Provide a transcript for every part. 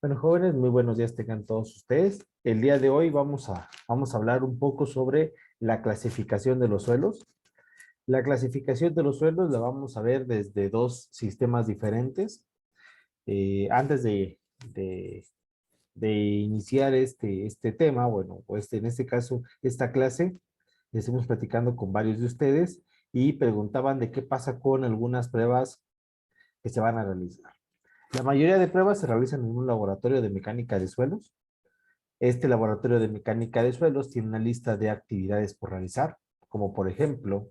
Bueno, jóvenes, muy buenos días tengan todos ustedes. El día de hoy vamos a hablar un poco sobre la clasificación de los suelos. La clasificación de los suelos la vamos a ver desde dos sistemas diferentes. Antes de, de iniciar este tema, bueno, pues en este caso, esta clase, estuvimos platicando con varios de ustedes y preguntaban de qué pasa con algunas pruebas que se van a realizar. La mayoría de pruebas se realizan en un laboratorio de mecánica de suelos. Este laboratorio de mecánica de suelos tiene una lista de actividades por realizar, como por ejemplo,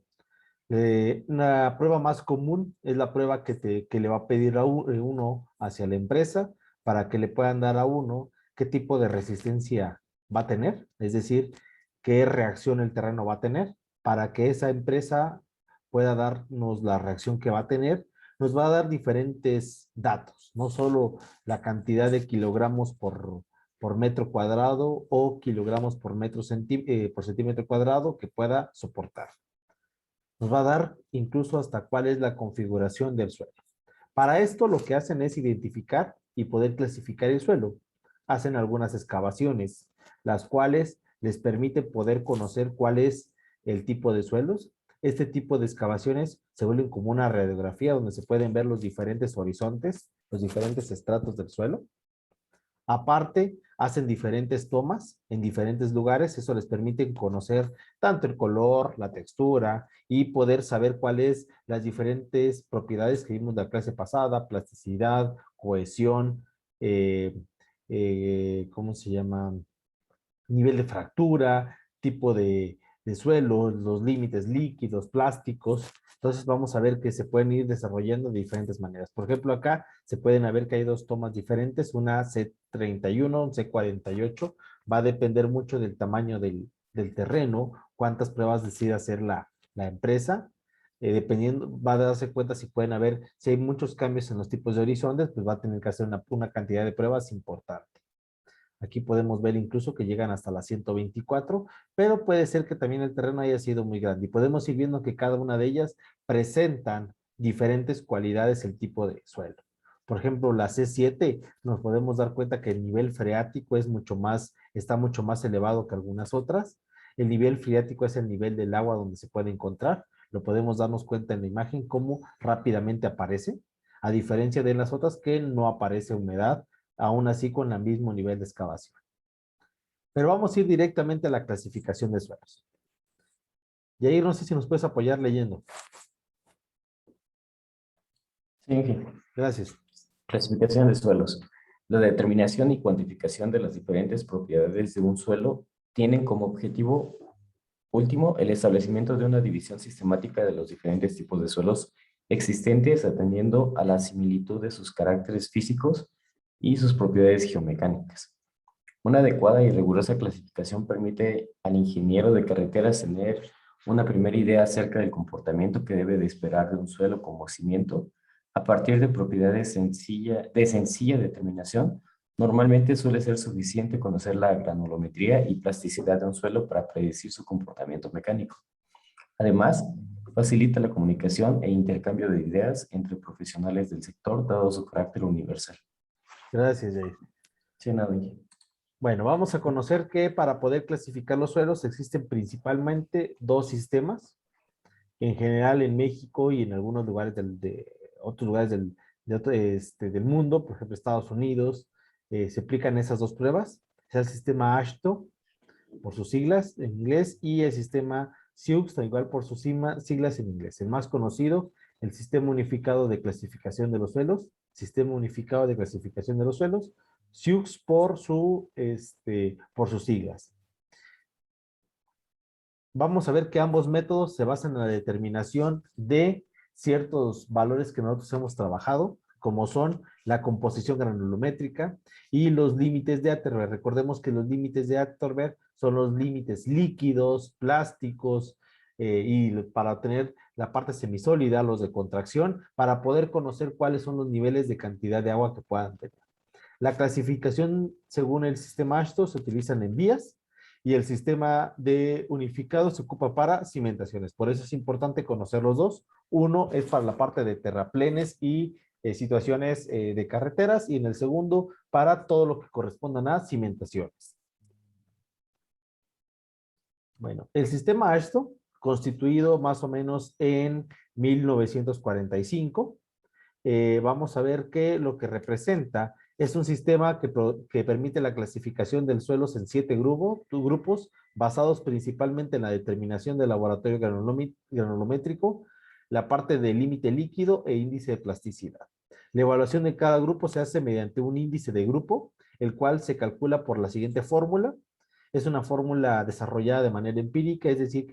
una prueba más común es la prueba que le va a pedir a uno hacia la empresa para que le puedan dar a uno qué tipo de resistencia va a tener, es decir, qué reacción el terreno va a tener para que esa empresa pueda darnos la reacción que va a tener. Nos va a dar diferentes datos, no solo la cantidad de kilogramos por metro cuadrado o kilogramos por centímetro cuadrado que pueda soportar. Nos va a dar incluso hasta cuál es la configuración del suelo. Para esto lo que hacen es identificar y poder clasificar el suelo. Hacen algunas excavaciones, las cuales les permite poder conocer cuál es el tipo de suelos. Este tipo de excavaciones se vuelven como una radiografía donde se pueden ver los diferentes horizontes, los diferentes estratos del suelo. Aparte, hacen diferentes tomas en diferentes lugares. Eso les permite conocer tanto el color, la textura y poder saber cuáles las diferentes propiedades que vimos de la clase pasada, plasticidad, cohesión, eh, ¿cómo se llama? Nivel de fractura, tipo de suelo, los límites líquidos, plásticos. Entonces vamos a ver que se pueden ir desarrollando de diferentes maneras. Por ejemplo, acá se pueden ver que hay dos tomas diferentes, una C31, un C48. Va a depender mucho del tamaño del terreno, cuántas pruebas decida hacer la empresa. Dependiendo, va a darse cuenta si pueden haber, si hay muchos cambios en los tipos de horizontes, pues va a tener que hacer una cantidad de pruebas importante. Aquí podemos ver incluso que llegan hasta las 124, pero puede ser que también el terreno haya sido muy grande. Y podemos ir viendo que cada una de ellas presentan diferentes cualidades el tipo de suelo. Por ejemplo, la C7 nos podemos dar cuenta que el nivel freático está mucho más elevado que algunas otras. El nivel freático es el nivel del agua donde se puede encontrar. Lo podemos darnos cuenta en la imagen cómo rápidamente aparece, a diferencia de las otras que no aparece humedad aún así con el mismo nivel de excavación. Pero vamos a ir directamente a la clasificación de suelos. Y ahí no sé si nos puedes apoyar leyendo. Sí, Ángel. Gracias. Clasificación de suelos. La determinación y cuantificación de las diferentes propiedades de un suelo tienen como objetivo último el establecimiento de una división sistemática de los diferentes tipos de suelos existentes atendiendo a la similitud de sus caracteres físicos y sus propiedades geomecánicas. Una adecuada y rigurosa clasificación permite al ingeniero de carreteras tener una primera idea acerca del comportamiento que debe de esperar de un suelo como cimiento a partir de propiedades de sencilla determinación. Normalmente suele ser suficiente conocer la granulometría y plasticidad de un suelo para predecir su comportamiento mecánico. Además, facilita la comunicación e intercambio de ideas entre profesionales del sector, dado su carácter universal. Gracias, Jair. Sí, nada. Bueno, vamos a conocer que para poder clasificar los suelos existen principalmente dos sistemas. En general en México y en algunos lugares de otros lugares del mundo, por ejemplo Estados Unidos, se aplican esas dos pruebas. Es el sistema AASHTO, por sus siglas en inglés, y el sistema SIUX, igual por sus siglas en inglés. El más conocido, el Sistema Unificado de Clasificación de los Suelos, Sistema Unificado de Clasificación de los Suelos, SIUX por sus siglas. Vamos a ver que ambos métodos se basan en la determinación de ciertos valores que nosotros hemos trabajado, como son la composición granulométrica y los límites de Atterberg. Recordemos que los límites de Atterberg son los límites líquidos, plásticos, y para obtener la parte semisólida, los de contracción, para poder conocer cuáles son los niveles de cantidad de agua que puedan tener. La clasificación según el sistema AASHTO se utilizan en vías y el sistema de unificado se ocupa para cimentaciones. Por eso es importante conocer los dos. Uno es para la parte de terraplenes y situaciones de carreteras y en el segundo para todo lo que correspondan a cimentaciones. Bueno, el sistema AASHTO, constituido más o menos en 1945, vamos a ver que lo que representa es un sistema que permite la clasificación del suelos en 7 grupos basados principalmente en la determinación del laboratorio granulométrico, la parte de límite líquido e índice de plasticidad. La evaluación de cada grupo se hace mediante un índice de grupo, el cual se calcula por la siguiente fórmula. Es una fórmula desarrollada de manera empírica, es decir,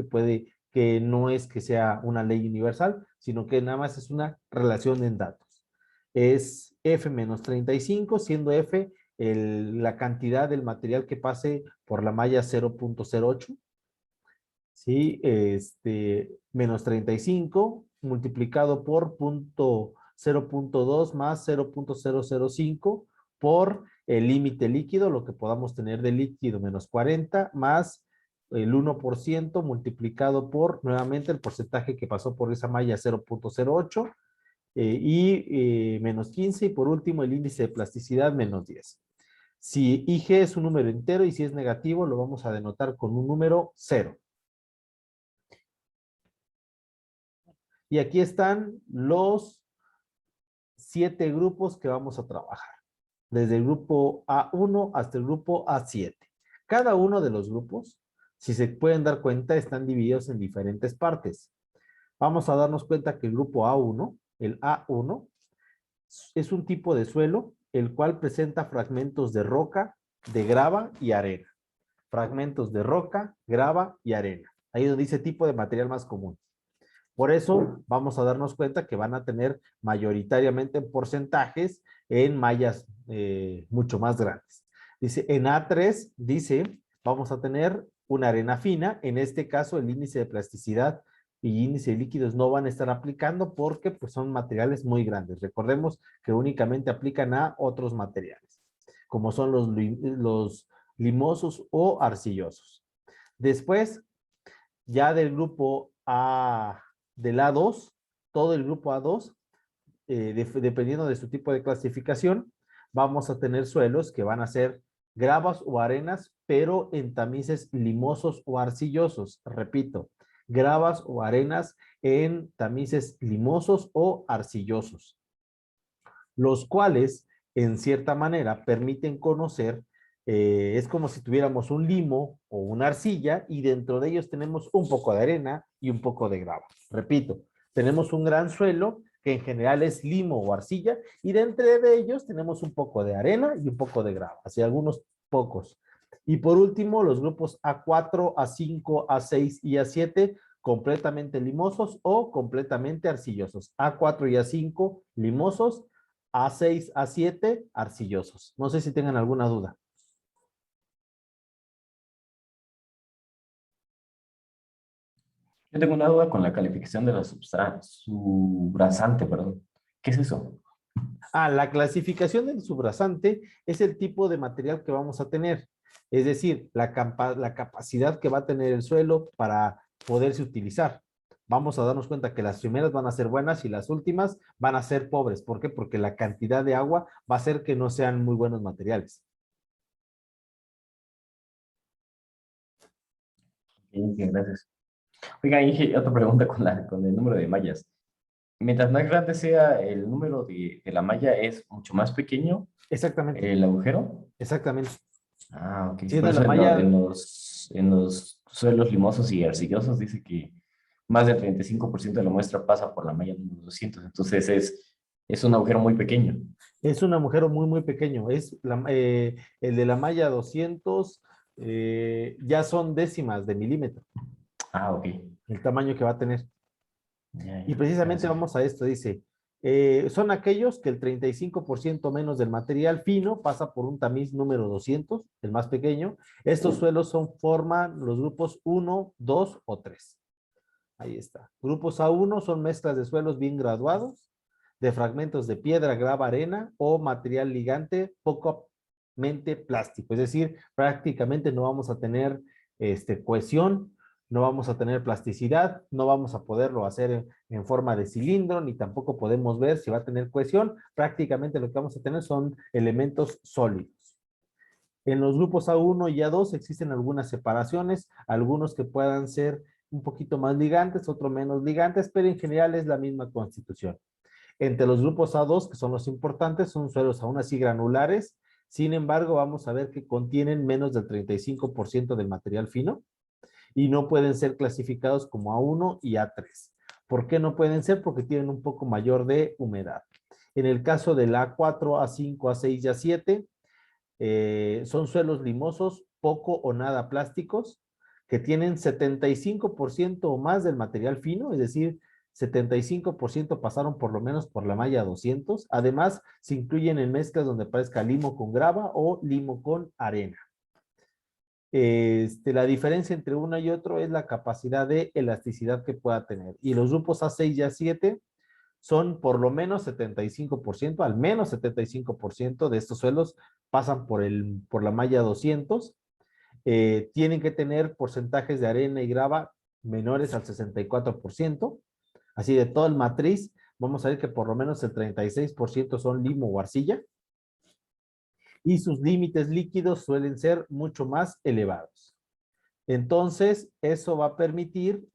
que no es que sea una ley universal, sino que nada más es una relación en datos. Es F menos 35, siendo F la cantidad del material que pase por la malla 0.08. ¿Sí? Menos 35 multiplicado por 0.2 más 0.005 por el límite líquido, lo que podamos tener de líquido, menos 40, más el 1% multiplicado por, nuevamente, el porcentaje que pasó por esa malla 0.08 y menos 15, y por último el índice de plasticidad menos 10. Si IG es un número entero y si es negativo, lo vamos a denotar con un número 0. Y aquí están los 7 grupos que vamos a trabajar, desde el grupo A1 hasta el grupo A7. Cada uno de los grupos, si se pueden dar cuenta, están divididos en diferentes partes. Vamos a darnos cuenta que el grupo A1, el A1, es un tipo de suelo el cual presenta fragmentos de roca, de grava y arena. Fragmentos de roca, grava y arena. Ahí donde dice tipo de material más común. Por eso vamos a darnos cuenta que van a tener mayoritariamente porcentajes en mallas mucho más grandes. Dice, en A3, dice, vamos a tener una arena fina. En este caso, el índice de plasticidad y índice de líquidos no van a estar aplicando porque pues, son materiales muy grandes. Recordemos que únicamente aplican a otros materiales, como son los limosos o arcillosos. Después, ya del grupo A, del A2, todo el grupo A2, dependiendo de su tipo de clasificación, vamos a tener suelos que van a ser gravas o arenas, pero en tamices limosos o arcillosos. Repito, gravas o arenas en tamices limosos o arcillosos, los cuales, en cierta manera, permiten conocer, es como si tuviéramos un limo o una arcilla y dentro de ellos tenemos un poco de arena y un poco de grava. Repito, tenemos un gran suelo que en general es limo o arcilla y dentro de ellos tenemos un poco de arena y un poco de grava, así algunos pocos. Y por último, los grupos A4, A5, A6 y A7 completamente limosos o completamente arcillosos. A4 y A5 limosos, A6, A7 arcillosos. No sé si tengan alguna duda. Yo tengo una duda con la calificación de la subrasante, perdón. ¿Qué es eso? La clasificación del subrasante es el tipo de material que vamos a tener. Es decir, la capacidad que va a tener el suelo para poderse utilizar. Vamos a darnos cuenta que las primeras van a ser buenas y las últimas van a ser pobres. ¿Por qué? Porque la cantidad de agua va a hacer que no sean muy buenos materiales. Sí, gracias. Oiga, Inge, otra pregunta con el número de mallas. Mientras más grande sea el número de la malla, ¿es mucho más pequeño Exactamente, el agujero? exactamente. Ah, ok. Por Siendo la eso malla, en los suelos limosos y arcillosos dice que más del 35% de la muestra pasa por la malla número 200. Entonces es un agujero muy pequeño. es un agujero muy, muy pequeño. El de la malla 200 ya son décimas de milímetro, Ah, ok. el tamaño que va a tener. Ya, Y ya. precisamente Gracias. vamos a esto, dice, son aquellos que el 35% menos del material fino pasa por un tamiz número 200, el más pequeño. Estos suelos forman los grupos 1, 2 o 3. Ahí está. Grupos A1 son mezclas de suelos bien graduados, de fragmentos de piedra, grava, arena o material ligante pocamente plástico. Es decir, prácticamente no vamos a tener cohesión no vamos a tener plasticidad, no vamos a poderlo hacer en forma de cilindro, ni tampoco podemos ver si va a tener cohesión. Prácticamente lo que vamos a tener son elementos sólidos. En los grupos A1 y A2 existen algunas separaciones, algunos que puedan ser un poquito más ligantes, otros menos ligantes, pero en general es la misma constitución. Entre los grupos A2, que son los importantes, son suelos aún así granulares. Sin embargo, vamos a ver que contienen menos del 35% del material fino y no pueden ser clasificados como A1 y A3. ¿Por qué no pueden ser? Porque tienen un poco mayor de humedad. En el caso del A4, A5, A6 y A7, son suelos limosos, poco o nada plásticos, que tienen 75% o más del material fino, es decir, 75% pasaron por lo menos por la malla 200. Además, se incluyen en mezclas donde parezca limo con grava o limo con arena. La diferencia entre uno y otro es la capacidad de elasticidad que pueda tener. Y los grupos A6 y A7 son por lo menos 75%, al menos 75% de estos suelos pasan por la malla 200. Tienen que tener porcentajes de arena y grava menores al 64%. Así de todo el matriz, vamos a ver que por lo menos el 36% son limo o arcilla. Y sus límites líquidos suelen ser mucho más elevados. Entonces, eso va a permitir,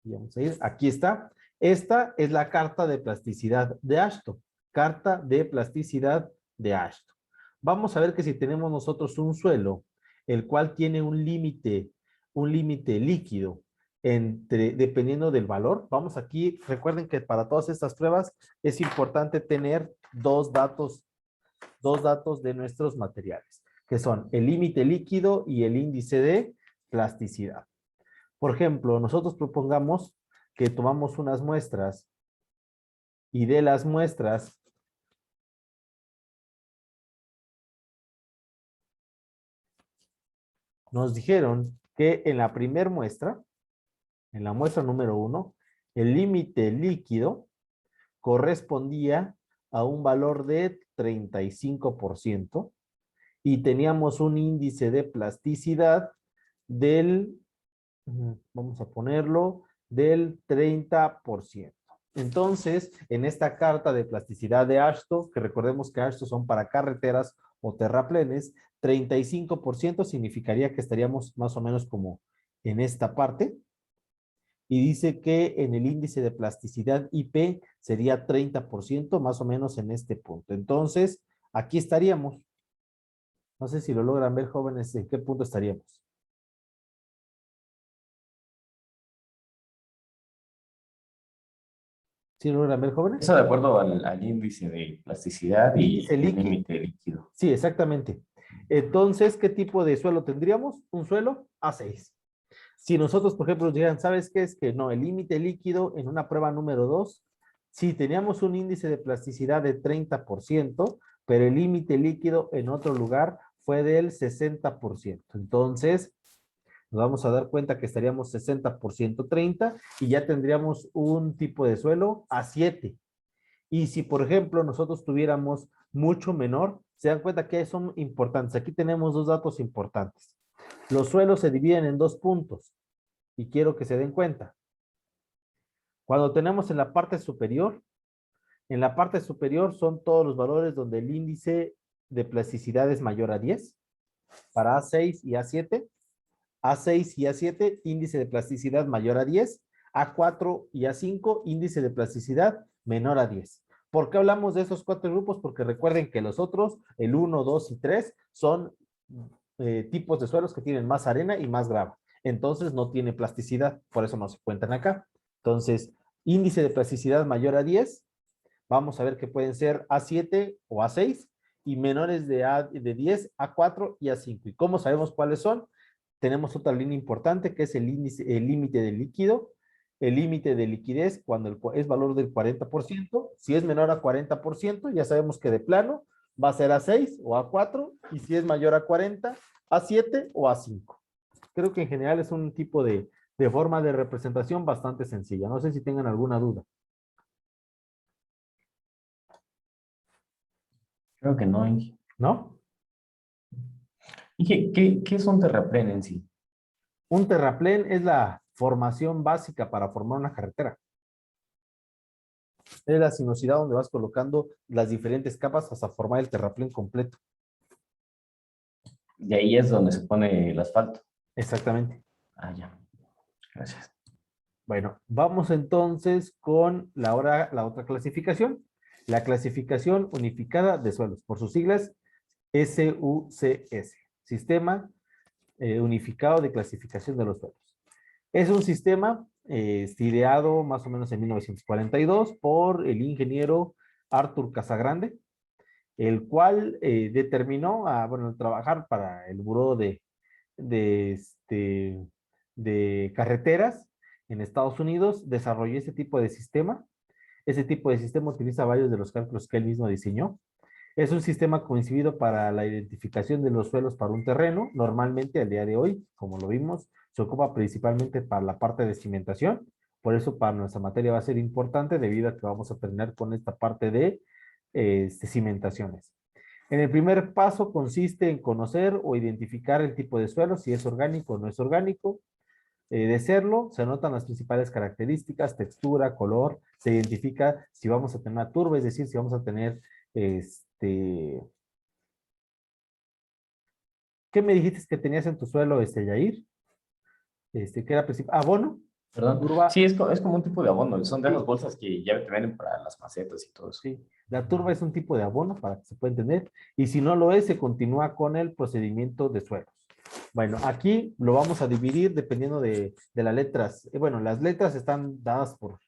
vamos a ir, aquí está. Esta es la carta de plasticidad de Ashton. Carta de plasticidad de Ashton. Vamos a ver que si tenemos nosotros un suelo, el cual tiene un límite líquido, dependiendo del valor, vamos aquí, recuerden que para todas estas pruebas es importante tener dos datos de nuestros materiales, que son el límite líquido y el índice de plasticidad. Por ejemplo, nosotros propongamos que tomamos unas muestras y de las muestras nos dijeron que en la primer muestra, en la muestra número 1, el límite líquido correspondía a un valor de 35% y teníamos un índice de plasticidad del, vamos a ponerlo, del 30%. Entonces, en esta carta de plasticidad de Ashton, que recordemos que Ashton son para carreteras o terraplenes, 35% significaría que estaríamos más o menos como en esta parte. Y dice que en el índice de plasticidad IP sería 30%, más o menos en este punto. Entonces, aquí estaríamos. No sé si lo logran ver, jóvenes, en qué punto estaríamos. ¿Sí lo logran ver, jóvenes? Eso de acuerdo al índice de plasticidad y Índice el líquido. límite líquido. Sí, exactamente. Entonces, ¿qué tipo de suelo tendríamos? Un suelo A6. Si nosotros, por ejemplo, nos dijeran, ¿sabes qué es? Que no, el límite líquido en una prueba número 2, sí teníamos un índice de plasticidad de 30%, pero el límite líquido en otro lugar fue del 60%. Entonces, nos vamos a dar cuenta que estaríamos 60% 30 y ya tendríamos un tipo de suelo A7. Y si, por ejemplo, nosotros tuviéramos mucho menor, se dan cuenta que son importantes. Aquí tenemos dos datos importantes. Los suelos se dividen en dos puntos y quiero que se den cuenta. Cuando tenemos en la parte superior son todos los valores donde el índice de plasticidad es mayor a 10 para A6 y A7. A6 y A7, índice de plasticidad mayor a 10. A4 y A5, índice de plasticidad menor a 10. ¿Por qué hablamos de esos cuatro grupos? Porque recuerden que los otros, el 1, 2 y 3, son tipos de suelos que tienen más arena y más grava. Entonces no tiene plasticidad, por eso no se cuentan acá. Entonces, índice de plasticidad mayor a 10, vamos a ver que pueden ser A7 o A6 y menores de 10, A4 y A5. ¿Y cómo sabemos cuáles son? Tenemos otra línea importante que es el límite de líquido, el límite de liquidez cuando es valor del 40%. Si es menor a 40%, ya sabemos que de plano va a ser A6 o A4 y si es mayor a 40, A7 o A5. Creo que en general es un tipo de forma de representación bastante sencilla. No sé si tengan alguna duda. Creo que no, ¿No? Inge, ¿qué es un terraplén en sí? Un terraplén es la formación básica para formar una carretera. Es la sinuosidad donde vas colocando las diferentes capas hasta formar el terraplén completo. De ahí es donde se pone el asfalto. Exactamente. Ah, ya. Gracias. Bueno, vamos entonces con la otra clasificación. La clasificación unificada de suelos, por sus siglas SUCS, Sistema Unificado de Clasificación de los Suelos. Es un sistema ideado más o menos en 1942 por el ingeniero Arthur Casagrande, el cual determinó bueno, trabajar para el Buró de Carreteras en Estados Unidos, desarrolló ese tipo de sistema. Ese tipo de sistema utiliza varios de los cálculos que él mismo diseñó. Es un sistema concibido para la identificación de los suelos para un terreno. Normalmente, al día de hoy, como lo vimos, se ocupa principalmente para la parte de cimentación. Por eso, para nuestra materia va a ser importante debido a que vamos a terminar con esta parte de cimentaciones. En el primer paso consiste en conocer o identificar el tipo de suelo, si es orgánico o no es orgánico. De serlo, se anotan las principales características, textura, color, se identifica si vamos a tener una turba, es decir, si vamos a tener ¿qué me dijiste que tenías en tu suelo, Yair? ¿Qué era principal? Abono, Perdón. turba. Sí, es como un tipo de abono. Son de Sí, esas bolsas que ya te venden para las macetas y todo eso. sí. La turba es un tipo de abono para que se pueda entender. Y si no lo es, se continúa con el procedimiento de suelos. Bueno, aquí lo vamos a dividir dependiendo de las letras. Bueno, las letras están dadas por,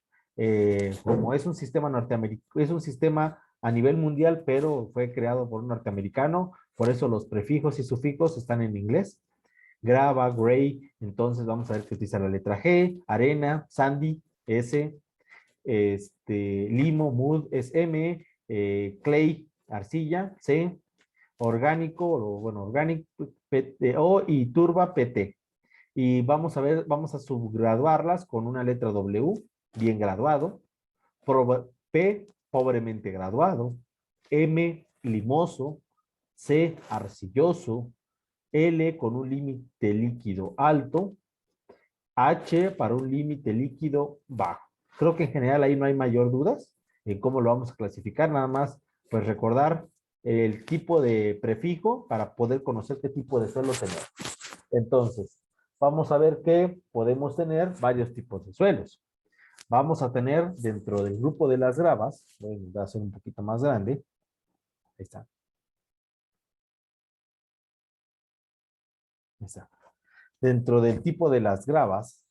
como es un sistema norteamericano, es un sistema a nivel mundial, pero fue creado por un norteamericano, por eso los prefijos y sufijos están en inglés. Grava, gray, entonces vamos a ver que utiliza la letra G, arena, sandy, S, limo, mud, es M, clay, arcilla, C, orgánico, o bueno, orgánico, O y turba, PT. Y vamos a ver, vamos a subgraduarlas con una letra W, bien graduado, P, pobremente graduado, M, limoso, C, arcilloso, L con un límite líquido alto, H para un límite líquido bajo. Creo que en general ahí no hay mayor dudas en cómo lo vamos a clasificar, nada más pues recordar el tipo de prefijo para poder conocer qué tipo de suelo tenemos. Entonces, vamos a ver que podemos tener varios tipos de suelos. Vamos a tener dentro del grupo de las gravas, voy a hacer un poquito más grande, ahí está. Ahí está. Dentro del tipo de las gravas,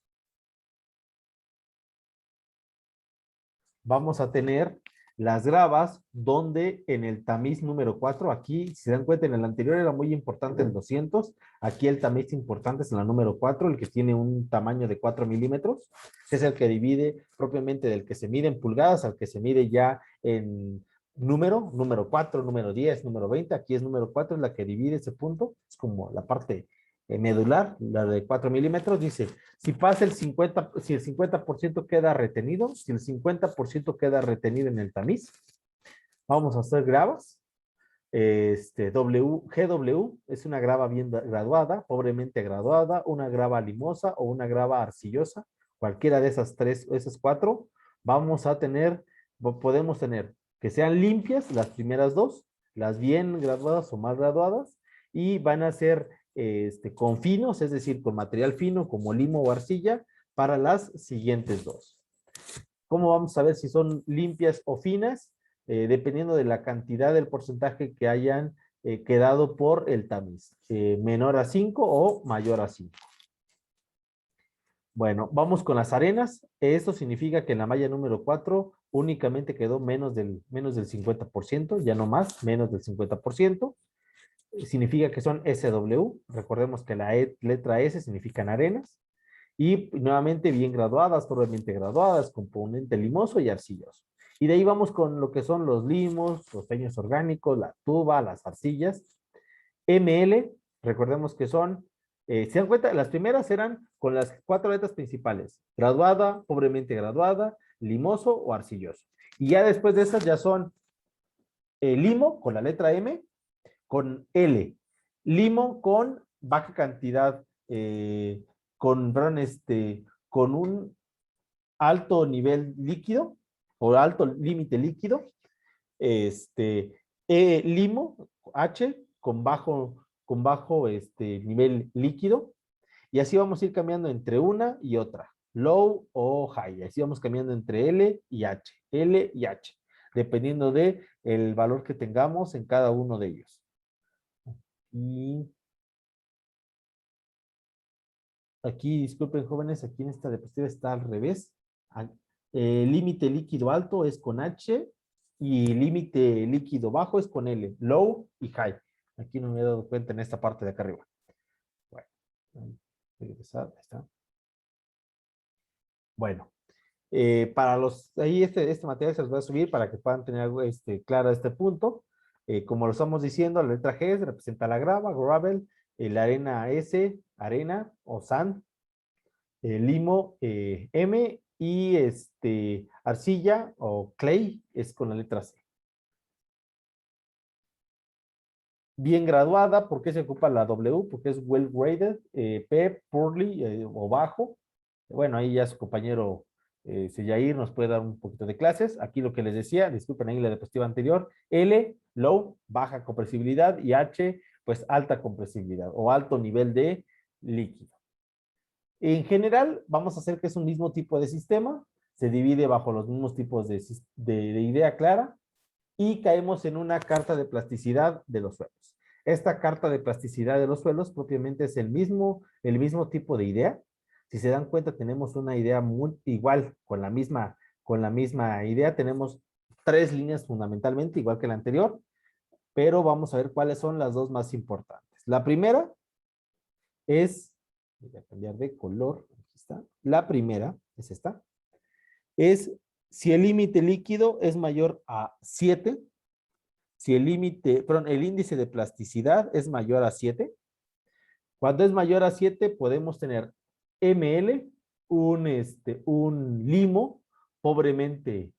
vamos a tener las gravas donde en el tamiz número 4, aquí, si se dan cuenta, en el anterior era muy importante el 200, aquí el tamiz importante es en la número 4, el que tiene un tamaño de 4 milímetros, es el que divide propiamente del que se mide en pulgadas al que se mide ya en número 4, número 10, número 20, aquí es número 4, es la que divide ese punto, es como la parte medular, la de 4 milímetros, dice, si pasa el 50, si el 50% queda retenido, si el 50% queda retenido en el tamiz, vamos a hacer gravas. GW es una grava bien graduada, pobremente graduada, una grava limosa o una grava arcillosa, cualquiera de esas tres, esas cuatro, vamos a tener, podemos tener que sean limpias las primeras dos, las bien graduadas o mal graduadas, y van a ser con finos, es decir, con material fino como limo o arcilla, para las siguientes dos. ¿Cómo vamos a ver si son limpias o finas? Dependiendo de la cantidad del porcentaje que hayan quedado por el tamiz, menor a 5 o mayor a 5. Bueno, vamos con las arenas. Esto significa que en la malla número 4 únicamente quedó menos del 50%, ya no más, menos del 50%. Significa que son SW. Recordemos que la letra S significan arenas. Y nuevamente bien graduadas, probablemente graduadas, componente limoso y arcilloso. Y de ahí vamos con lo que son los limos, los peños orgánicos, la tuba, las arcillas. ML, recordemos que son, ¿se dan cuenta? Las primeras eran con las 4 letras principales. Graduada, pobremente graduada, limoso o arcilloso. Y ya después de esas ya son limo con la letra M, con L. Limo con baja cantidad, con un alto nivel líquido o alto límite líquido, limo, H, con bajo nivel líquido, y así vamos a ir cambiando entre una y otra, low o high, así vamos cambiando entre L y H, dependiendo de el valor que tengamos en cada uno de ellos. Y aquí, disculpen jóvenes, aquí en esta diapositiva está al revés. Límite líquido alto es con H y límite líquido bajo es con L, low y high. Aquí no me he dado cuenta en esta parte de acá arriba. Bueno, regresar, ahí está. Bueno, para ahí este material se los voy a subir para que puedan tener claro este punto. Como lo estamos diciendo, la letra G representa la grava, gravel, la arena S, arena o sand, limo, M, y arcilla o clay es con la letra C. Bien graduada, ¿por qué se ocupa la W? Porque es well graded, P, poorly o bajo. Bueno, ahí ya su compañero Seyair nos puede dar un poquito de clases. Aquí lo que les decía, disculpen ahí la diapositiva anterior, L, low, baja compresibilidad, y H, pues alta compresibilidad o alto nivel de líquido. En general, vamos a hacer que es un mismo tipo de sistema, se divide bajo los mismos tipos de idea clara, y caemos en una carta de plasticidad de los suelos. Esta carta de plasticidad de los suelos propiamente es el mismo tipo de idea. Si se dan cuenta, tenemos una idea muy igual, con la misma idea. Tenemos 3 líneas fundamentalmente, igual que la anterior, pero vamos a ver cuáles son las dos más importantes. La primera es, voy a cambiar de color, aquí está. La primera es esta. Es si el límite líquido es mayor a 7, si el índice de plasticidad es mayor a 7. Cuando es mayor a 7, podemos tener ML, un limo pobremente,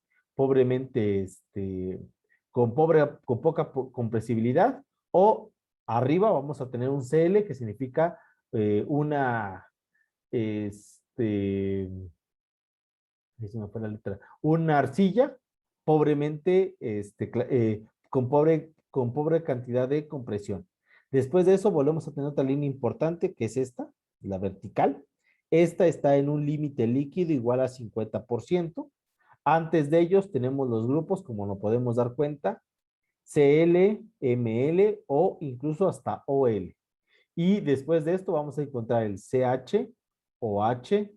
con poca compresibilidad, o arriba vamos a tener un CL que significa una, ahí se me fue la letra, una arcilla pobremente, con pobre cantidad de compresión. Después de eso volvemos a tener otra línea importante que es esta, la vertical. Esta está en un límite líquido igual a 50%. Antes de ellos tenemos los grupos, como nos podemos dar cuenta, CL, ML o incluso hasta OL. Y después de esto vamos a encontrar el CH, OH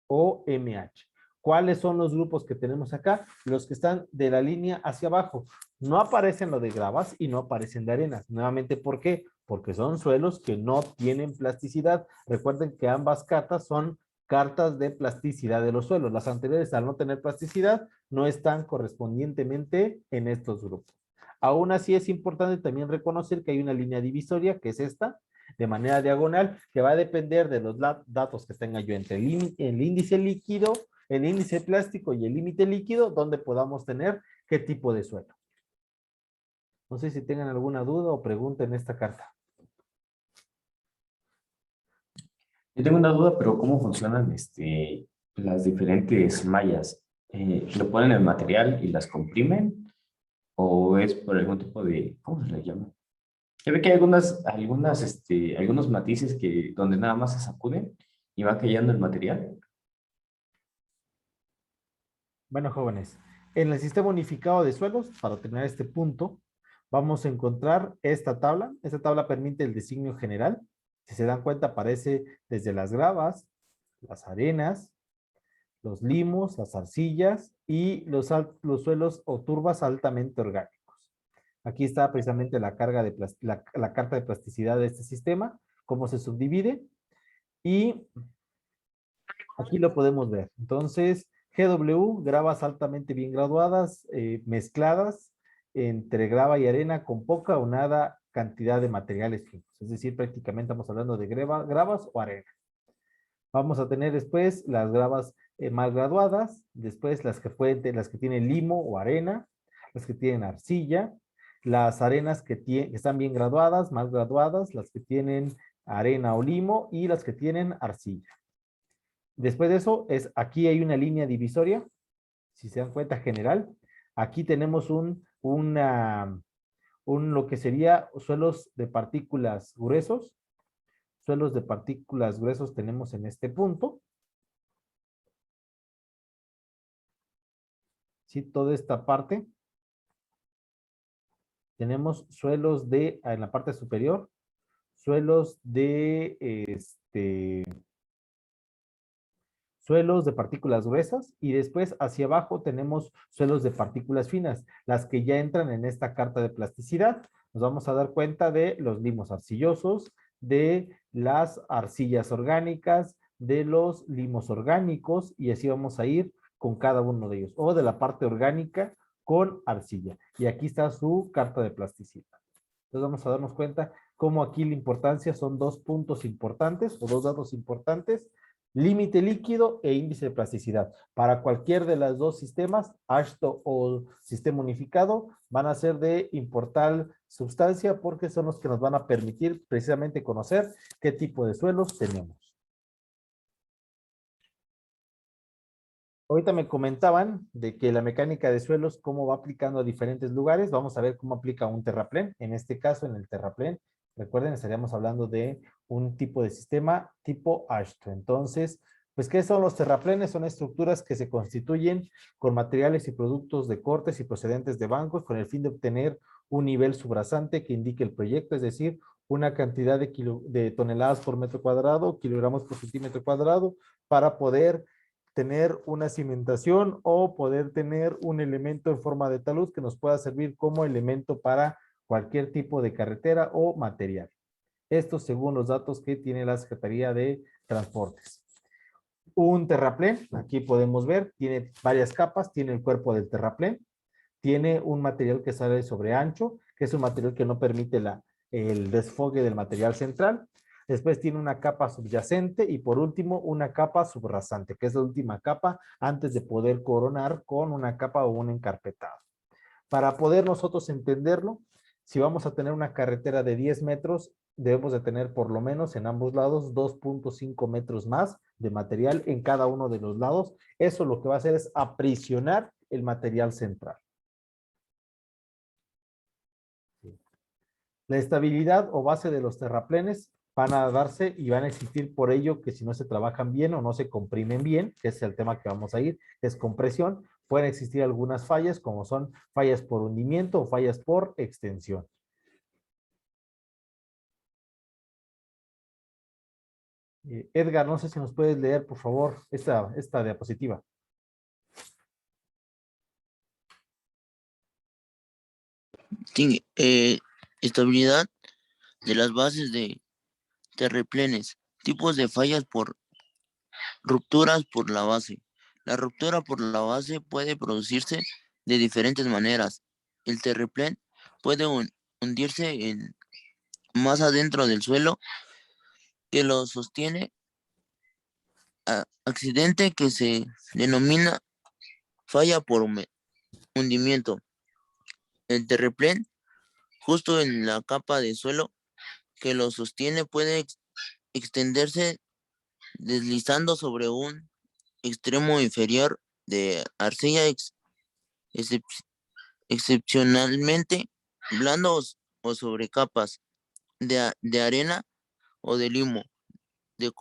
o MH. ¿Cuáles son los grupos que tenemos acá? Los que están de la línea hacia abajo. No aparecen lo de gravas y no aparecen de arenas. Nuevamente, ¿por qué? Porque son suelos que no tienen plasticidad. Recuerden que ambas cartas son cartas de plasticidad de los suelos. Las anteriores, al no tener plasticidad, no están correspondientemente en estos grupos. Aún así, es importante también reconocer que hay una línea divisoria, que es esta, de manera diagonal, que va a depender de los datos que tenga yo entre el índice líquido, el índice plástico y el límite líquido, donde podamos tener qué tipo de suelo. No sé si tengan alguna duda o pregunta en esta carta. Yo tengo una duda, pero ¿cómo funcionan las diferentes mallas? ¿Lo ponen en el material y las comprimen? ¿O es por algún tipo de, cómo se le llama? Ya ve que hay algunos matices donde nada más se sacuden y va cayendo el material. Bueno, jóvenes, en el sistema unificado de suelos, para terminar este punto, vamos a encontrar esta tabla. Esta tabla permite el designio general. Si se dan cuenta, aparece desde las gravas, las arenas, los limos, las arcillas y los suelos o turbas altamente orgánicos. Aquí está precisamente la carta de plasticidad de este sistema, cómo se subdivide, y aquí lo podemos ver. Entonces, GW, gravas altamente bien graduadas, mezcladas entre grava y arena con poca o nada cantidad de materiales finos. Es decir, prácticamente estamos hablando de gravas o arena. Vamos a tener después las gravas mal graduadas, después las que tienen limo o arena, las que tienen arcilla, las arenas que están bien graduadas, más graduadas, las que tienen arena o limo y las que tienen arcilla. Después de eso, aquí hay una línea divisoria, si se dan cuenta, general. Aquí tenemos lo que sería suelos de partículas gruesos. Suelos de partículas gruesos tenemos en este punto. ¿Sí? Toda esta parte. Tenemos suelos en la parte superior, suelos suelos de partículas gruesas y después hacia abajo tenemos suelos de partículas finas, las que ya entran en esta carta de plasticidad. Nos vamos a dar cuenta de los limos arcillosos, de las arcillas orgánicas, de los limos orgánicos y así vamos a ir con cada uno de ellos, o de la parte orgánica con arcilla. Y aquí está su carta de plasticidad. Entonces vamos a darnos cuenta cómo aquí la importancia son dos puntos importantes o dos datos importantes: límite líquido e índice de plasticidad. Para cualquier de los dos sistemas, AASHTO o sistema unificado, van a ser de importar sustancia porque son los que nos van a permitir precisamente conocer qué tipo de suelos tenemos. Ahorita me comentaban de que la mecánica de suelos, cómo va aplicando a diferentes lugares. Vamos a ver cómo aplica un terraplén. En este caso, en el terraplén, recuerden, estaríamos hablando de un tipo de sistema tipo AASHTO. Entonces, pues, ¿qué son los terraplenes? Son estructuras que se constituyen con materiales y productos de cortes y procedentes de bancos con el fin de obtener un nivel subrasante que indique el proyecto, es decir, una cantidad de toneladas por metro cuadrado, kilogramos por centímetro cuadrado, para poder tener una cimentación o poder tener un elemento en forma de talud que nos pueda servir como elemento para cualquier tipo de carretera o material. Esto según los datos que tiene la Secretaría de Transportes. Un terraplén, aquí podemos ver, tiene varias capas, tiene el cuerpo del terraplén, tiene un material que sale sobre ancho, que es un material que no permite el desfogue del material central. Después tiene una capa subyacente y por último una capa subrasante, que es la última capa antes de poder coronar con una capa o un encarpetado. Para poder nosotros entenderlo, si vamos a tener una carretera de 10 metros, debemos de tener por lo menos en ambos lados 2.5 metros más de material en cada uno de los lados. Eso lo que va a hacer es aprisionar el material central. La estabilidad o base de los terraplenes van a darse y van a existir por ello que si no se trabajan bien o no se comprimen bien, que es el tema que vamos a ir, es compresión, pueden existir algunas fallas como son fallas por hundimiento o fallas por extensión. Edgar, no sé si nos puedes leer, por favor, esta diapositiva. Estabilidad de las bases de terraplenes. Tipos de fallas por rupturas por la base. La ruptura por la base puede producirse de diferentes maneras. El terraplén puede hundirse más adentro del suelo que lo sostiene, accidente que se denomina falla por hundimiento. El terraplén, justo en la capa de suelo que lo sostiene, puede extenderse deslizando sobre un extremo inferior de arcilla excepcionalmente blandos o sobre capas de arena o de limo de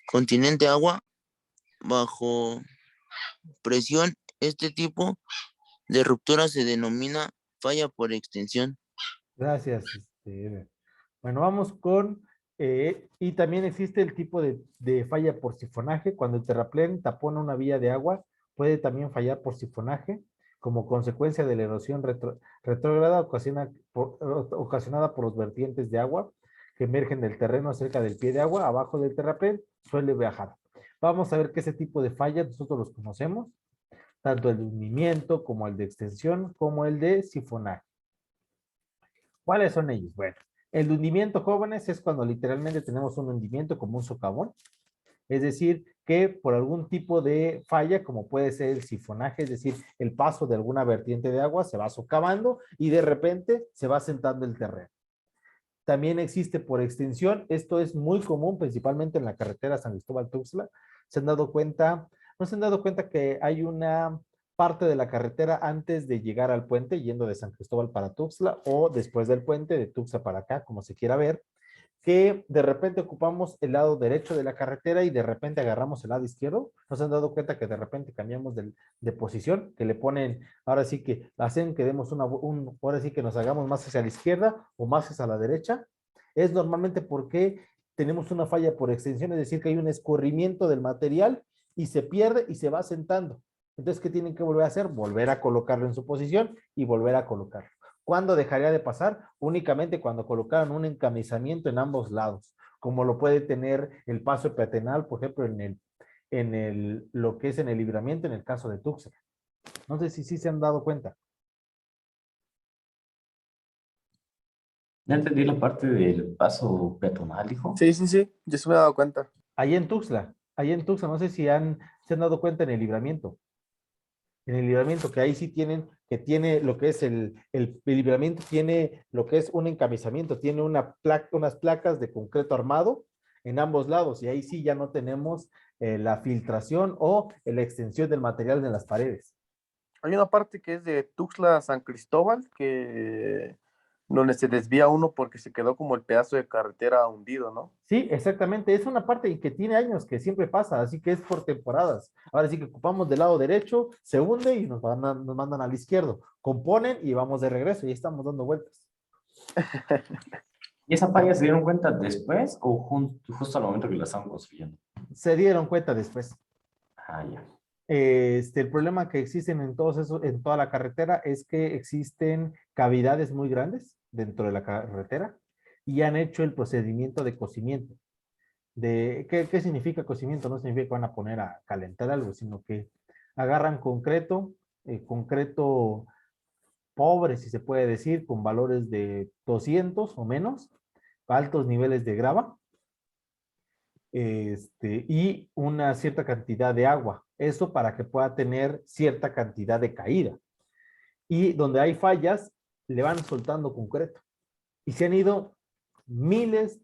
continente agua bajo presión. Este tipo de ruptura se denomina falla por extensión. Gracias. Bueno, vamos con, y también existe el tipo de falla por sifonaje. Cuando el terraplén tapona una vía de agua, puede también fallar por sifonaje como consecuencia de la erosión retrógrada ocasionada por los vertientes de agua que emergen del terreno cerca del pie de agua. Abajo del terraplén suele viajar. Vamos a ver que ese tipo de fallas nosotros los conocemos, tanto el de hundimiento como el de extensión, como el de sifonaje. ¿Cuáles son ellos? Bueno, el hundimiento, jóvenes, es cuando literalmente tenemos un hundimiento como un socavón. Es decir, que por algún tipo de falla, como puede ser el sifonaje, es decir, el paso de alguna vertiente de agua, se va socavando y de repente se va sentando el terreno. también existe por extensión. Esto es muy común, principalmente en la carretera San Cristóbal-Tuxtla. ¿Se han dado cuenta? ¿No se han dado cuenta que hay una parte de la carretera antes de llegar al puente, yendo de San Cristóbal para Tuxtla o después del puente de Tuxtla para acá, como se quiera ver, que de repente ocupamos el lado derecho de la carretera y de repente agarramos el lado izquierdo? ¿No se han dado cuenta que de repente cambiamos de posición? Que le ponen, ahora sí que hacen que demos ahora sí que nos hagamos más hacia la izquierda o más hacia la derecha. Es normalmente porque tenemos una falla por extensión, es decir, que hay un escurrimiento del material y se pierde y se va sentando. Entonces, ¿qué tienen que volver a hacer? Volver a colocarlo en su posición y volver a colocarlo. ¿Cuándo dejaría de pasar? Únicamente cuando colocaran un encamisamiento en ambos lados, como lo puede tener el paso peatonal, por ejemplo, lo que es en el libramiento, en el caso de Tuxtla. No sé si sí se han dado cuenta. Ya entendí la parte del paso peatonal, dijo. Sí, sí, sí, yo se me he dado cuenta. Ahí en Tuxtla, no sé si se han dado cuenta en el libramiento. En el libramiento, que ahí sí que tiene lo que es el libramiento, tiene lo que es un encamisamiento, tiene unas placas de concreto armado en ambos lados, y ahí sí ya no tenemos la filtración o la extensión del material de las paredes. Hay una parte que es de Tuxtla a San Cristóbal, donde se desvía uno porque se quedó como el pedazo de carretera hundido, ¿no? Sí, exactamente. Es una parte que tiene años, que siempre pasa, así que es por temporadas. Ahora sí que ocupamos del lado derecho, se hunde y nos mandan al izquierdo. Componen y vamos de regreso y estamos dando vueltas. ¿Y esa falla se dieron cuenta después o justo al momento que la estaban construyendo? Se dieron cuenta después. Ah, ya. El problema que existen en en toda la carretera es que existen cavidades muy grandes dentro de la carretera y han hecho el procedimiento de cocimiento. ¿Qué significa cocimiento? No significa que van a poner a calentar algo, sino que agarran concreto pobre, si se puede decir, con valores de 200 o menos, altos niveles de grava, y una cierta cantidad de agua. Eso para que pueda tener cierta cantidad de caída. Y donde hay fallas, le van soltando concreto. Y se han ido miles,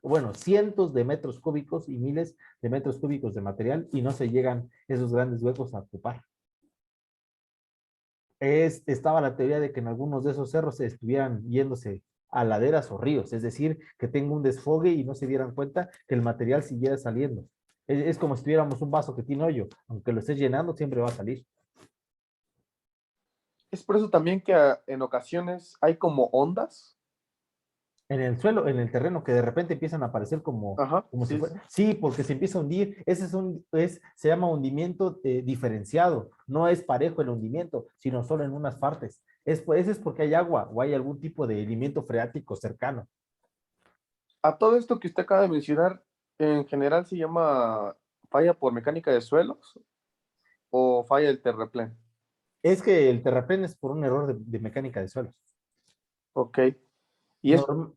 bueno, cientos de metros cúbicos y miles de metros cúbicos de material y no se llegan esos grandes huecos a ocupar. Estaba la teoría de que en algunos de esos cerros se estuvieran yéndose a laderas o ríos, es decir, que tenga un desfogue y no se dieran cuenta que el material siguiera saliendo. Es como si tuviéramos un vaso que tiene hoyo, aunque lo estés llenando, siempre va a salir. Es por eso también que en ocasiones hay como ondas. En el suelo, en el terreno, que de repente empiezan a aparecer Ajá, como si sí, fuera. sí. Sí, porque se empieza a hundir. Ese se llama hundimiento diferenciado. No es parejo el hundimiento, sino solo en unas partes. Ese es porque hay agua o hay algún tipo de elemento freático cercano. A todo esto que usted acaba de mencionar, en general se llama falla por mecánica de suelos o falla del terraplén. Es que el terraplén es por un error de mecánica de suelos. Ok. Y es por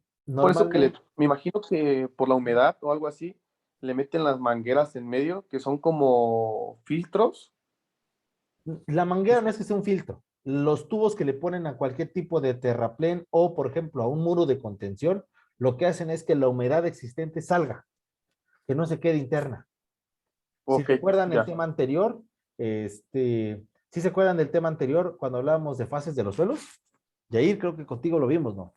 eso que Normalmente, me imagino que por la humedad o algo así, le meten las mangueras en medio, que son como filtros. la manguera no es que sea un filtro. Los tubos que le ponen a cualquier tipo de terraplén o, por ejemplo, a un muro de contención, lo que hacen es que la humedad existente salga, que no se quede interna. Si Ok, recuerdan el ya. tema anterior, si se acuerdan del tema anterior cuando hablábamos de fases de los suelos, Yair, creo que contigo lo vimos, ¿no?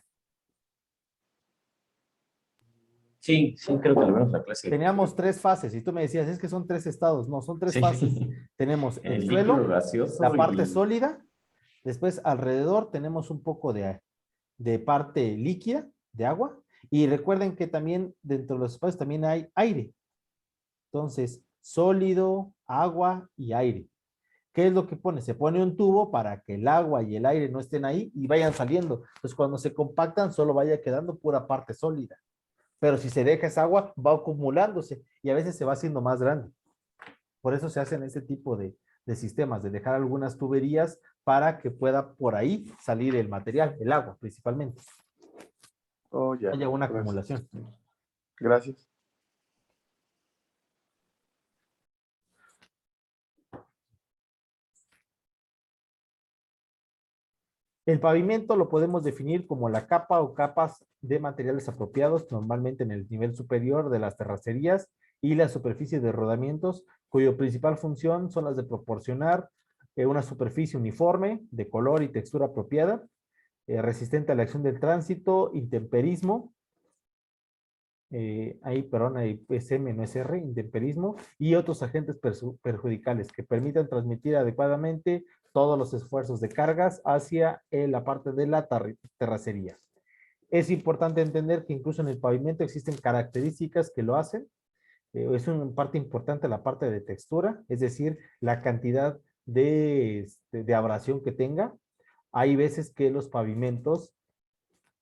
Sí, sí, creo que al menos la clase. Teníamos tres fases y tú me decías, es que son tres estados. No, son tres Sí, fases. Tenemos el el líquido suelo, gaseoso la parte y... sólida, después alrededor tenemos un poco de parte líquida, de agua, y recuerden que también dentro de los espacios también hay aire. Entonces, sólido, agua y aire. ¿Qué es lo que pone? Se pone un tubo para que el agua y el aire no estén ahí y vayan saliendo. Entonces, cuando se compactan, solo vaya quedando pura parte sólida. Pero si se deja esa agua, va acumulándose y a veces se va haciendo más grande. Por eso se hacen ese tipo de sistemas, de dejar algunas tuberías para que pueda por ahí salir el material, el agua principalmente. Oh, ya. Haya una Gracias. acumulación. Gracias. El pavimento lo podemos definir como la capa o capas de materiales apropiados, normalmente en el nivel superior de las terracerías y la superficie de rodamientos, cuya principal función son las de proporcionar una superficie uniforme, de color y textura apropiada, resistente a la acción del tránsito, intemperismo, ahí es M, no es R, intemperismo, y otros agentes perjudiciales que permitan transmitir adecuadamente todos los esfuerzos de cargas hacia la parte de la terracería. Es importante entender que incluso en el pavimento existen características que lo hacen. Es una parte importante la parte de textura, es decir, la cantidad de abrasión que tenga. Hay veces que los pavimentos,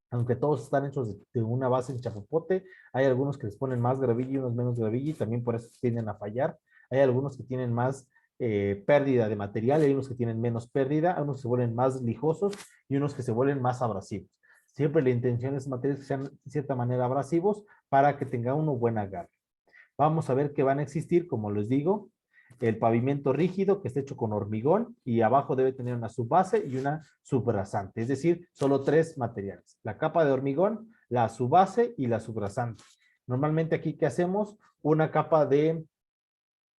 aunque todos están hechos de una base en chapopote, hay algunos que les ponen más gravilla y unos menos gravilla y también por eso tienden a fallar. Hay algunos que tienen más pérdida de material, hay unos que tienen menos pérdida, unos que se vuelven más lijosos y unos que se vuelven más abrasivos. Siempre la intención es materiales que sean de cierta manera abrasivos para que tenga uno buen agarre. Vamos a ver que van a existir, como les digo, el pavimento rígido que está hecho con hormigón y abajo debe tener una subbase y una subrasante, es decir, solo 3 materiales. La capa de hormigón, la subbase y la subrasante. Normalmente aquí, ¿qué hacemos? Una capa de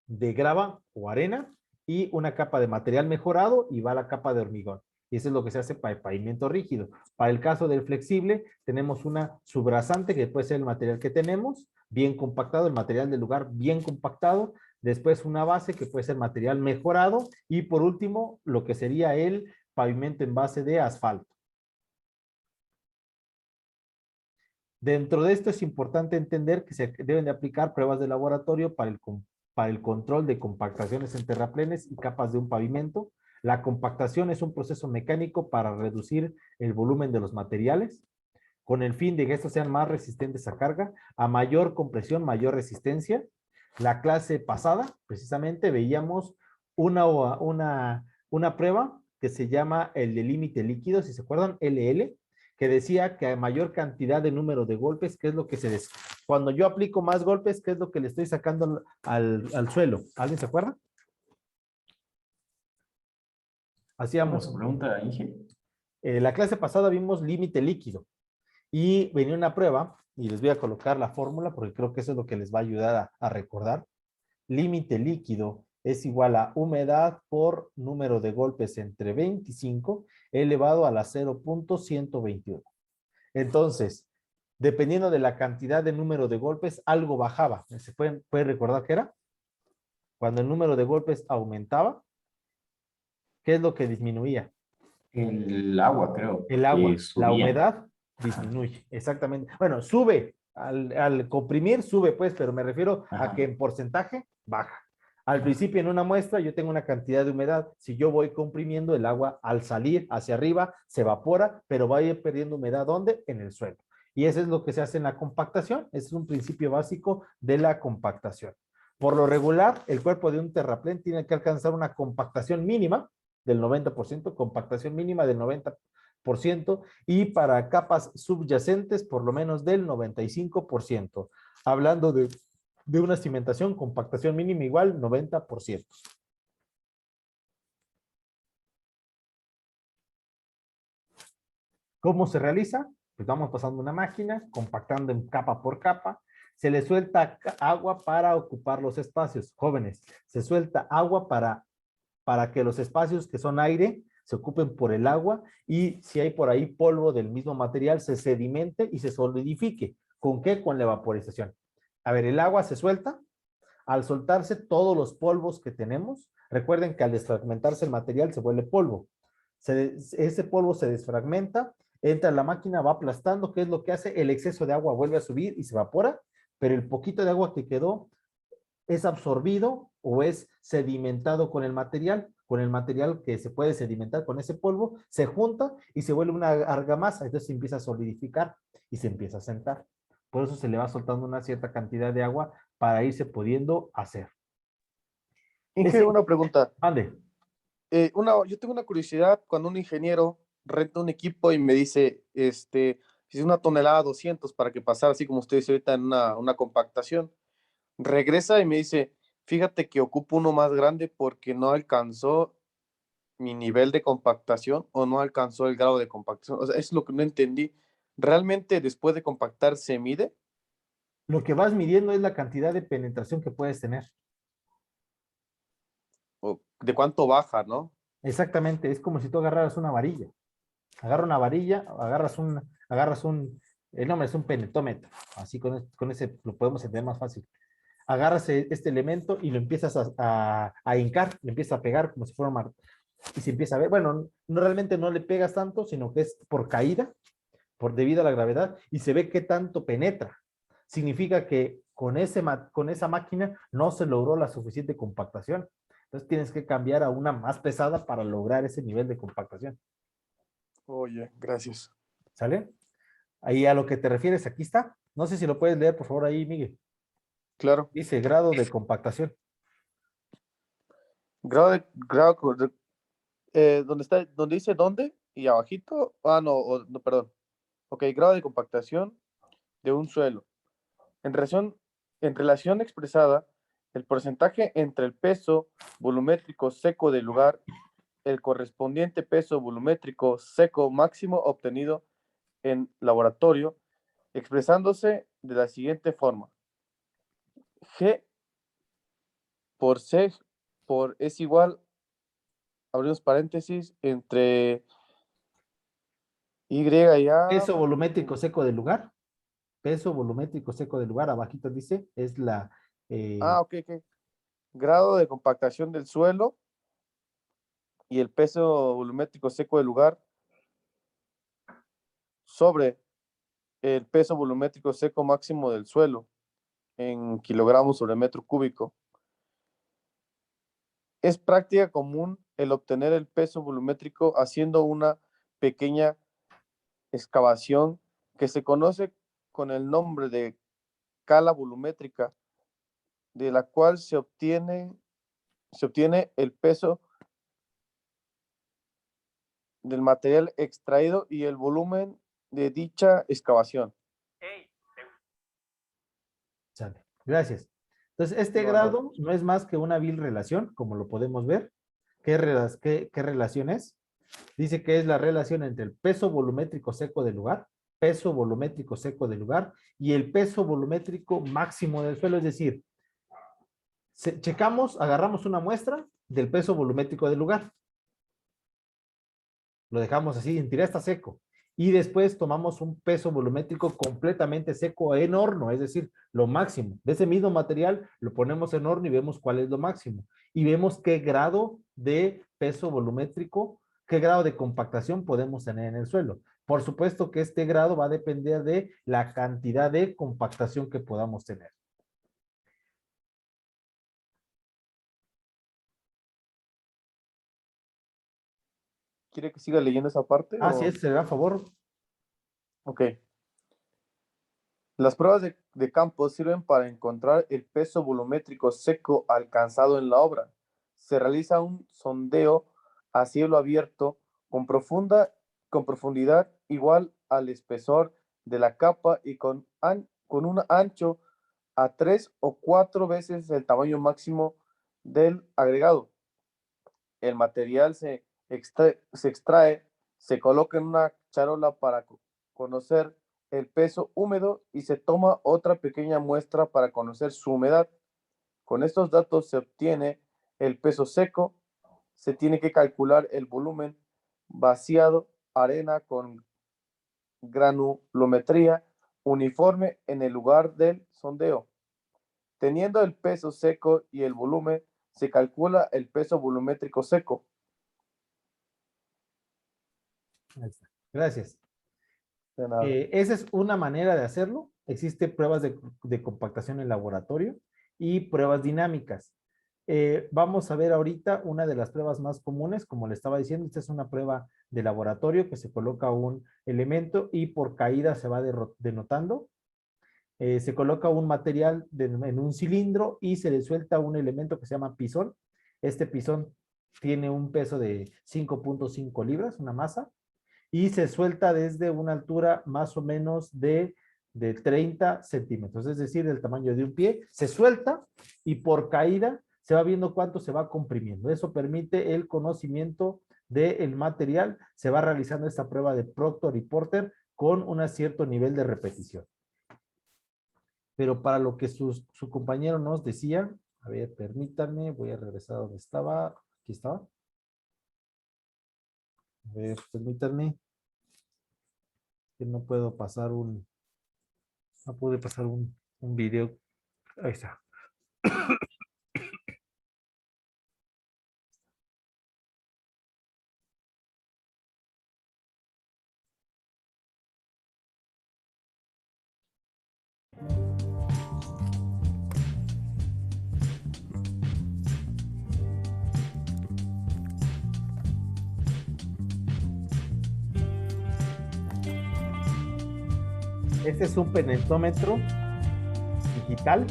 grava o arena y una capa de material mejorado y va la capa de hormigón. Y eso es lo que se hace para el pavimento rígido. Para el caso del flexible, tenemos una subrasante que puede ser el material que tenemos, bien compactado, el material del lugar bien compactado. Después una base que puede ser material mejorado. Y por último, lo que sería el pavimento en base de asfalto. Dentro de esto es importante entender que se deben de aplicar pruebas de laboratorio para el control de compactaciones en terraplenes y capas de un pavimento. La compactación es un proceso mecánico para reducir el volumen de los materiales, con el fin de que estos sean más resistentes a carga. A mayor compresión, mayor resistencia. La clase pasada, precisamente, veíamos una prueba que se llama el de límite líquido, si se acuerdan, LL, que decía que a mayor cantidad de número de golpes, ¿qué es lo que cuando yo aplico más golpes, ¿qué es lo que le estoy sacando al suelo? ¿Alguien se acuerda? Hacíamos. Pregunta, Inge. La clase pasada vimos límite líquido y venía una prueba y les voy a colocar la fórmula porque creo que eso es lo que les va a ayudar a recordar. Límite líquido es igual a humedad por número de golpes entre 25 elevado a la 0.121. Entonces, dependiendo de la cantidad de número de golpes, algo bajaba. ¿Se puede recordar qué era? Cuando el número de golpes aumentaba, ¿qué es lo que disminuía? El agua, creo. El agua. La Subía. humedad disminuye. Exactamente. Bueno, sube. Al comprimir, sube, pues, pero me refiero a que en porcentaje baja. Al principio, en una muestra, yo tengo una cantidad de humedad. Si yo voy comprimiendo, el agua al salir hacia arriba se evapora, pero va a ir perdiendo humedad. ¿Dónde? En el suelo. Y eso es lo que se hace en la compactación. Ese es un principio básico de la compactación. Por lo regular, el cuerpo de un terraplén tiene que alcanzar una compactación mínima del 90%, compactación mínima del 90%, y para capas subyacentes por lo menos del 95%. Hablando de una cimentación, compactación mínima igual 90%. ¿Cómo se realiza? Pues vamos pasando una máquina, compactando en capa por capa. Se le suelta agua para ocupar los espacios. Jóvenes, se suelta agua para que los espacios que son aire se ocupen por el agua y si hay por ahí polvo del mismo material se sedimente y se solidifique. ¿Con qué? Con la evaporización. A ver, el agua se suelta. Al soltarse todos los polvos que tenemos, recuerden que al desfragmentarse el material se vuelve polvo. Ese polvo se desfragmenta, entra a la máquina, va aplastando. ¿Qué es lo que hace? El exceso de agua vuelve a subir y se evapora, pero el poquito de agua que quedó es absorbido o es sedimentado con el material que se puede sedimentar con ese polvo, se junta y se vuelve una argamasa, entonces se empieza a solidificar y se empieza a sentar. Por eso se le va soltando una cierta cantidad de agua para irse pudiendo hacer. Inge, una pregunta. Ande. Yo tengo una curiosidad cuando un ingeniero renta un equipo y me dice, si es 1 tonelada 200 para que pasara así como usted dice ahorita en una compactación, regresa y me dice, fíjate que ocupo uno más grande porque no alcanzó mi nivel de compactación o no alcanzó el grado de compactación? O sea, es lo que no entendí. ¿Realmente después de compactar se mide? Lo que vas midiendo es la cantidad de penetración que puedes tener. ¿O de cuánto baja, no? Exactamente, es como si tú agarraras una varilla. Agarra una varilla, el nombre es un penetómetro, así con ese lo podemos entender más fácil. Agarras este elemento y lo empiezas a hincar, le empiezas a pegar como si fuera un martillo. Y se empieza a ver, bueno, no, realmente no le pegas tanto, sino que es por caída, debido a la gravedad, y se ve qué tanto penetra. Significa que con esa máquina no se logró la suficiente compactación. Entonces tienes que cambiar a una más pesada para lograr ese nivel de compactación. Oye, gracias. ¿Sale? Ahí a lo que te refieres, aquí está. No sé si lo puedes leer, por favor, ahí, Miguel. Claro. Dice grado de compactación. ¿Dónde está? ¿Dónde dice dónde? Y abajito. Ah, no, no, perdón. Ok, grado de compactación de un suelo. En relación expresada, el porcentaje entre el peso volumétrico seco del lugar, el correspondiente peso volumétrico seco máximo obtenido en laboratorio, expresándose de la siguiente forma. G por C es igual, abrimos paréntesis, entre Y y A. Peso volumétrico seco del lugar. Peso volumétrico seco del lugar. Abajito dice, es la... Ok. Grado de compactación del suelo y el peso volumétrico seco del lugar sobre el peso volumétrico seco máximo del suelo en kilogramos sobre metro cúbico. Es práctica común el obtener el peso volumétrico haciendo una pequeña excavación que se conoce con el nombre de cala volumétrica, de la cual se obtiene el peso del material extraído y el volumen de dicha excavación. Sale. Gracias. Entonces, este No, grado no es más que una vil relación, como lo podemos ver. ¿Qué relación es? Dice que es la relación entre el peso volumétrico seco del lugar, peso volumétrico seco del lugar y el peso volumétrico máximo del suelo. Es decir, agarramos una muestra del peso volumétrico del lugar. Lo dejamos así, en teoría está seco. Y después tomamos un peso volumétrico completamente seco en horno, es decir, lo máximo. De ese mismo material lo ponemos en horno y vemos cuál es lo máximo. Y vemos qué grado de peso volumétrico, qué grado de compactación podemos tener en el suelo. Por supuesto que este grado va a depender de la cantidad de compactación que podamos tener. ¿Quiere que siga leyendo esa parte? Así es, será a favor. Ok. Las pruebas de campo sirven para encontrar el peso volumétrico seco alcanzado en la obra. Se realiza un sondeo a cielo abierto con profundidad igual al espesor de la capa y con un ancho a 3 o 4 veces el tamaño máximo del agregado. El material se extrae, se coloca en una charola para conocer el peso húmedo y se toma otra pequeña muestra para conocer su humedad. Con estos datos se obtiene el peso seco, se tiene que calcular el volumen vaciado, arena con granulometría uniforme en el lugar del sondeo. Teniendo el peso seco y el volumen, se calcula el peso volumétrico seco. Ahí está. Gracias. De nada. Esa es una manera de hacerlo. Existen pruebas de compactación en laboratorio y pruebas dinámicas. Vamos a ver ahorita una de las pruebas más comunes, como le estaba diciendo, esta es una prueba de laboratorio que se coloca un elemento y por caída se va denotando. Se coloca un material en un cilindro y se le suelta un elemento que se llama pisón. Este pisón tiene un peso de 5.5 libras, una masa, y se suelta desde una altura más o menos de 30 centímetros, es decir, del tamaño de un pie. Se suelta y por caída se va viendo cuánto se va comprimiendo. Eso permite el conocimiento del material, se va realizando esta prueba de Proctor y Porter con un cierto nivel de repetición. Pero para lo que su compañero nos decía, a ver, permítanme, voy a regresar a donde estaba. Aquí estaba. A ver, permítanme. Que no puedo pasar no pude pasar un video. Ahí está. Este es un penetrómetro digital,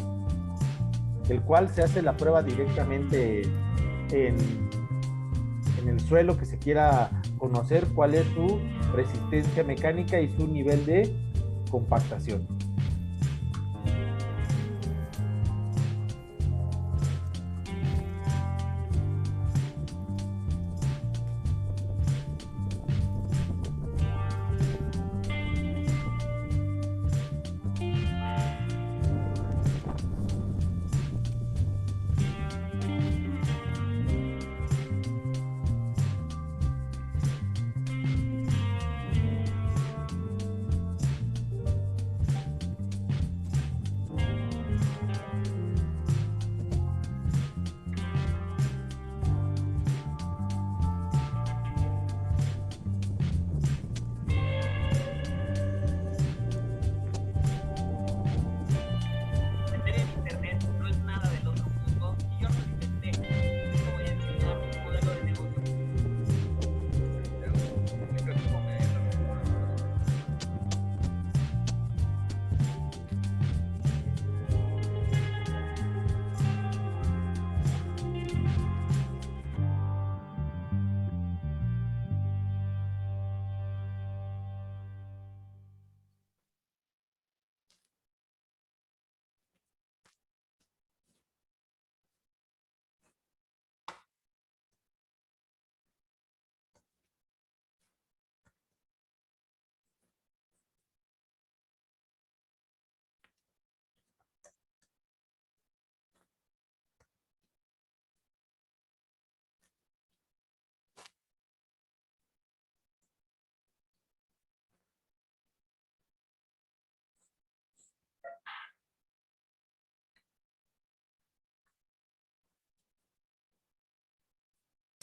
el cual se hace la prueba directamente en el suelo que se quiera conocer cuál es su resistencia mecánica y su nivel de compactación.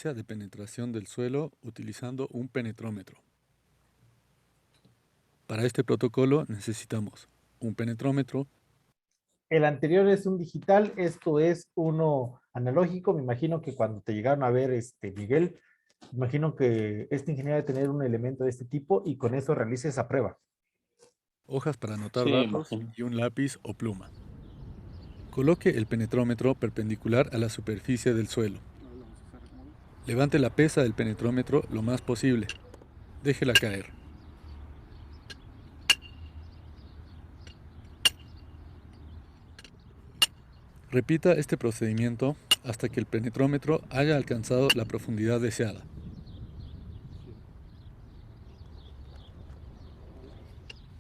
De penetración del suelo utilizando un penetrómetro. Para este protocolo necesitamos un penetrómetro. El anterior es un digital, esto es uno analógico. Me imagino que cuando te llegaron a ver, Miguel, imagino que este ingeniero debe tener un elemento de este tipo y con eso realice esa prueba. Hojas para anotar Sí, datos imagino. y un lápiz o pluma. Coloque el penetrómetro perpendicular a la superficie del suelo. Levante la pesa del penetrómetro lo más posible. Déjela caer. Repita este procedimiento hasta que el penetrómetro haya alcanzado la profundidad deseada.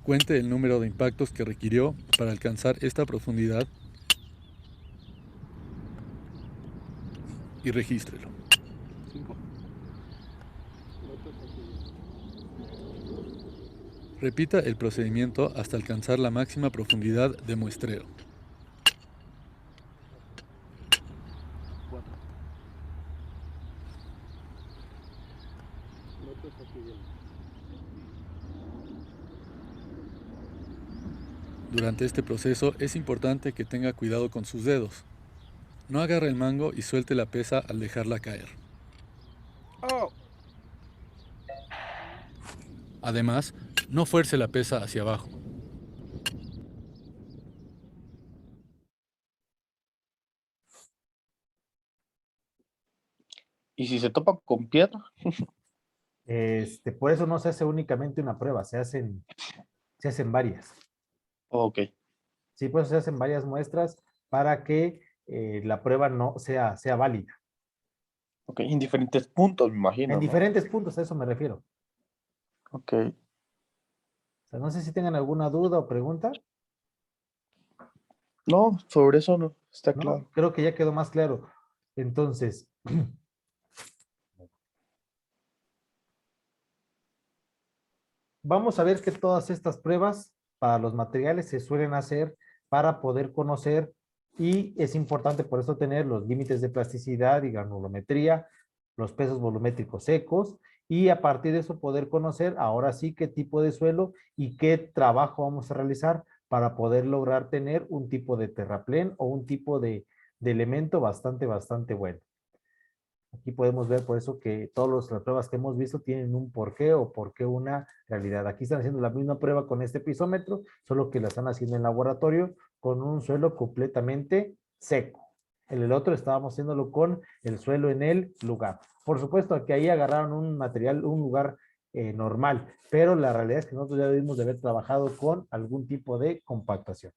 Cuente el número de impactos que requirió para alcanzar esta profundidad y regístrelo. Repita el procedimiento hasta alcanzar la máxima profundidad de muestreo. Durante este proceso es importante que tenga cuidado con sus dedos. No agarre el mango y suelte la pesa al dejarla caer. Además, no fuerce la pesa hacia abajo. ¿Y si se topa con piedra? Por eso no se hace únicamente una prueba, se hacen varias. Ok. Sí, pues se hacen varias muestras para que la prueba no sea válida. Ok, en diferentes puntos, me imagino, En ¿no? diferentes puntos, a eso me refiero. Ok. O sea, no sé si tengan alguna duda o pregunta, No, sobre eso no, está ¿no? claro. Creo que ya quedó más claro. Entonces, vamos a ver que todas estas pruebas para los materiales se suelen hacer para poder conocer y es importante por eso tener los límites de plasticidad y granulometría, los pesos volumétricos secos y a partir de eso poder conocer ahora sí qué tipo de suelo y qué trabajo vamos a realizar para poder lograr tener un tipo de terraplén o un tipo de elemento bastante bueno. Aquí podemos ver por eso que todas las pruebas que hemos visto tienen un porqué o porqué una realidad. Aquí están haciendo la misma prueba con este pisómetro, solo que la están haciendo en laboratorio con un suelo completamente seco. En el otro estábamos haciéndolo con el suelo en el lugar. Por supuesto que ahí agarraron un material, un lugar normal, pero la realidad es que nosotros ya debimos de haber trabajado con algún tipo de compactación.